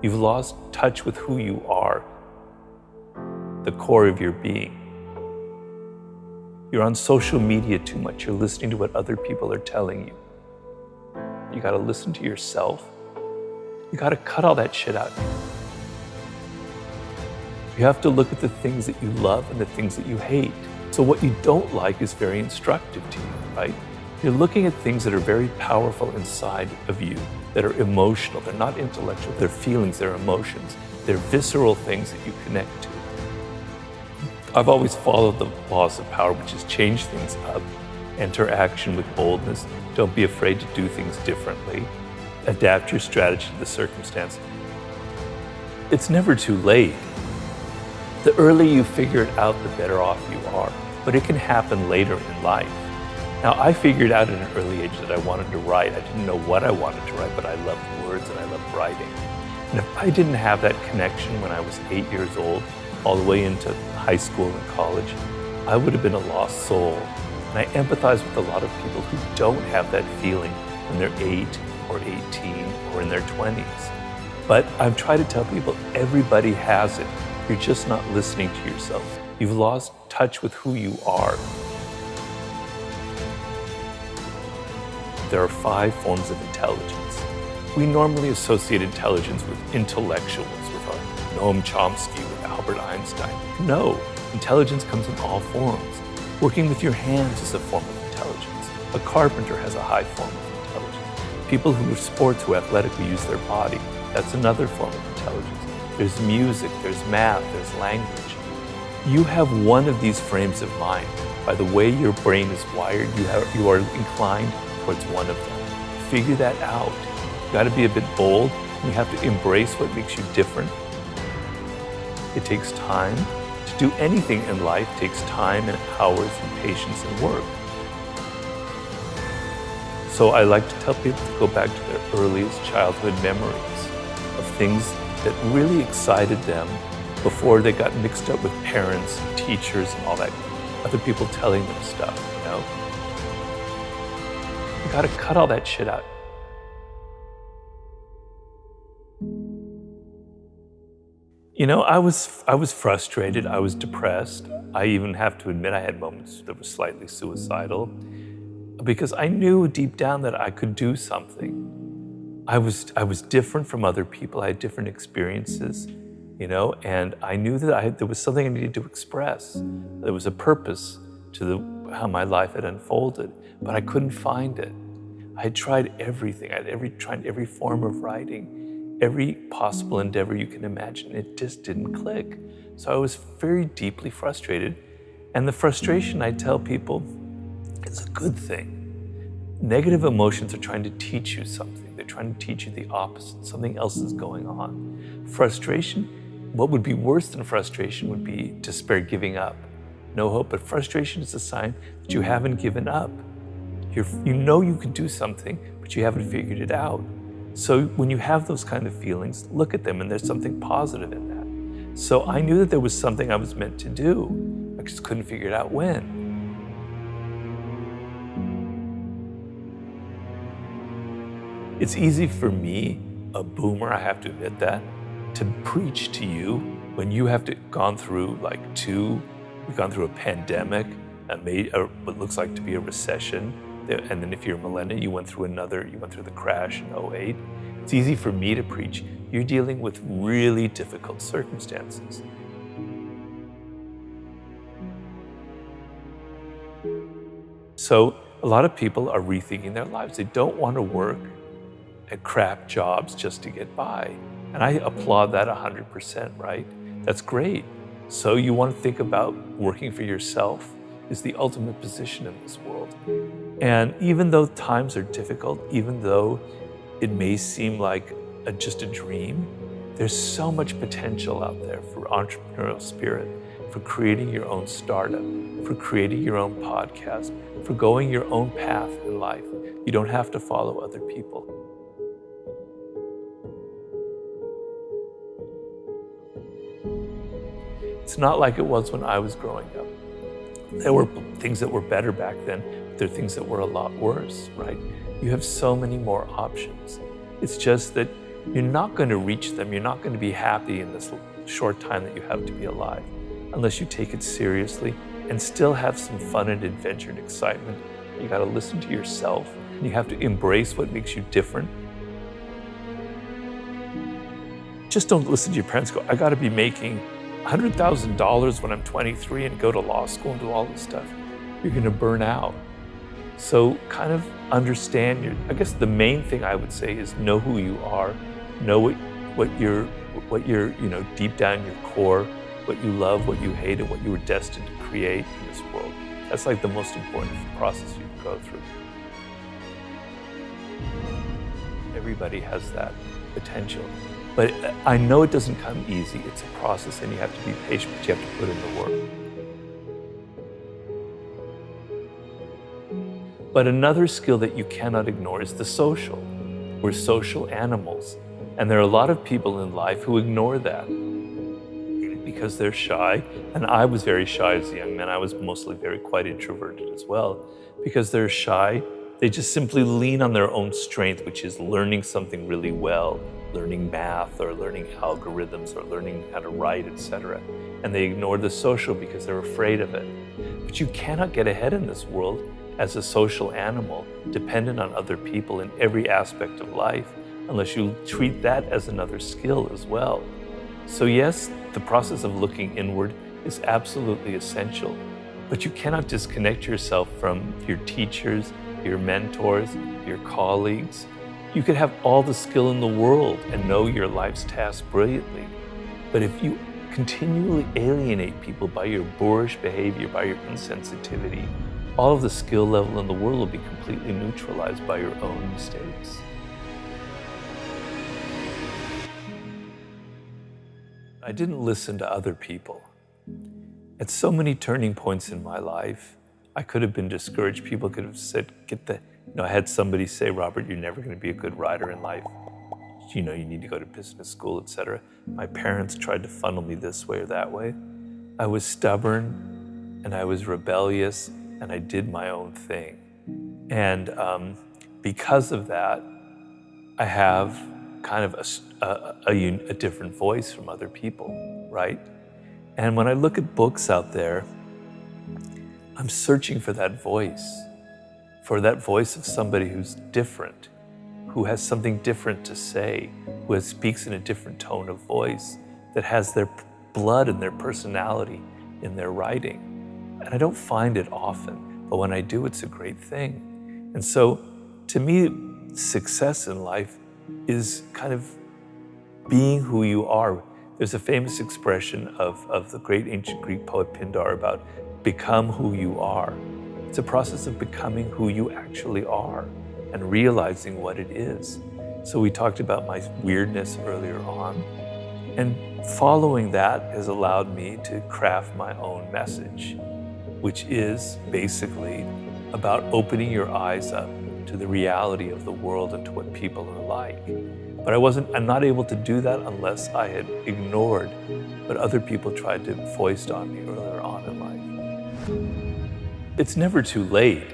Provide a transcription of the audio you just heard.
You've lost touch with who you are, the core of your being. You're on social media too much. You're listening to what other people are telling you. You gotta listen to yourself. You gotta cut all that shit out. You have to look at the things that you love and the things that you hate. So what you don't like is very instructive to you, right? You're looking at things that are very powerful inside of you, that are emotional. They're not intellectual. They're feelings, they're emotions. They're visceral things that you connect to. I've always followed the laws of power, which is change things up, enter action with boldness, don't be afraid to do things differently, adapt your strategy to the circumstance. It's never too late. The earlier you figure it out, the better off you are, but it can happen later in life. Now, I figured out at an early age that I wanted to write. I didn't know what I wanted to write, but I loved words and I loved writing. And if I didn't have that connection when I was 8 years old, all the way into high school and college, I would have been a lost soul. And I empathize with a lot of people who don't have that feeling when they're 8 or 18 or in their 20s. But I've tried to tell people everybody has it. You're just not listening to yourself. You've lost touch with who you are. There are 5 forms of intelligence. We normally associate intelligence with intellectuals, with Noam Chomsky, with Albert Einstein. No, intelligence comes in all forms. Working with your hands is a form of intelligence. A carpenter has a high form of intelligence. People who are sports, who athletically use their body, that's another form of intelligence. There's music, there's math, there's language. You have one of these frames of mind. By the way your brain is wired, you are inclined towards one of them. Figure that out. You gotta be a bit bold. You have to embrace what makes you different. It takes time. To do anything in life takes time and hours and patience and work. So I like to tell people to go back to their earliest childhood memories of things that really excited them before they got mixed up with parents, teachers, and all that, other people telling them stuff, you know? You gotta cut all that shit out. You know, I was frustrated, I was depressed. I even have to admit I had moments that were slightly suicidal because I knew deep down that I could do something. I was different from other people. I had different experiences, you know, and I knew that there was something I needed to express. There was a purpose to how my life had unfolded, but I couldn't find it. I had tried everything. I had tried every form of writing, every possible endeavor you can imagine. It just didn't click. So I was very deeply frustrated. And the frustration, I tell people, is a good thing. Negative emotions are trying to teach you something. They're trying to teach you the opposite. Something else is going on. Frustration, what would be worse than frustration would be despair, giving up. No hope, but frustration is a sign that you haven't given up. You know you can do something, but you haven't figured it out. So when you have those kind of feelings, look at them and there's something positive in that. So I knew that there was something I was meant to do. I just couldn't figure it out when. It's easy for me, a boomer, I have to admit that, to preach to you when you have gone through we've gone through a pandemic, what looks like to be a recession, and then if you're a millennial, you went through the crash in '08. It's easy for me to preach. You're dealing with really difficult circumstances. So a lot of people are rethinking their lives. They don't want to work at crap jobs just to get by. And I applaud that 100%, right? That's great. So you want to think about working for yourself is the ultimate position in this world. And even though times are difficult, even though it may seem like just a dream, there's so much potential out there for entrepreneurial spirit, for creating your own startup, for creating your own podcast, for going your own path in life. You don't have to follow other people. It's not like it was when I was growing up. There were things that were better back then, but there are things that were a lot worse, right? You have so many more options. It's just that you're not going to reach them. You're not going to be happy in this short time that you have to be alive unless you take it seriously and still have some fun and adventure and excitement. You got to listen to yourself. You have to embrace what makes you different. Just don't listen to your parents go, I got to be making $100,000 when I'm 23 and go to law school and do all this stuff. You're going to burn out. So kind of understand I guess the main thing I would say is know who you are, know what you're deep down your core, what you love, what you hate, and what you were destined to create in this world. That's like the most important process you can go through. Everybody has that potential. But I know it doesn't come easy. It's a process and you have to be patient, but you have to put in the work. But another skill that you cannot ignore is the social. We're social animals. And there are a lot of people in life who ignore that because they're shy. And I was very shy as a young man. I was mostly quite introverted as well. Because they're shy, they just simply lean on their own strength, which is learning something really well, learning math or learning algorithms or learning how to write, etc. And they ignore the social because they're afraid of it. But you cannot get ahead in this world as a social animal, dependent on other people in every aspect of life, unless you treat that as another skill as well. So yes, the process of looking inward is absolutely essential, but you cannot disconnect yourself from your teachers, your mentors, your colleagues. You could have all the skill in the world and know your life's task brilliantly, but if you continually alienate people by your boorish behavior, by your insensitivity, all of the skill level in the world will be completely neutralized by your own mistakes. I didn't listen to other people. At so many turning points in my life, I could have been discouraged. People could have said, I had somebody say, Robert, you're never going to be a good writer in life. You need to go to business school, etc. My parents tried to funnel me this way or that way. I was stubborn and I was rebellious and I did my own thing. And because of that, I have kind of a different voice from other people, right? And when I look at books out there, I'm searching for that voice of somebody who's different, who has something different to say, who speaks in a different tone of voice, that has their blood and their personality in their writing. And I don't find it often, but when I do, it's a great thing. And so, to me, success in life is kind of being who you are. There's a famous expression of the great ancient Greek poet Pindar about become who you are. It's a process of becoming who you actually are and realizing what it is. So we talked about my weirdness earlier on, and following that has allowed me to craft my own message, which is basically about opening your eyes up to the reality of the world and to what people are like. But I'm not able to do that unless I had ignored what other people tried to foist on me earlier on in life. It's never too late.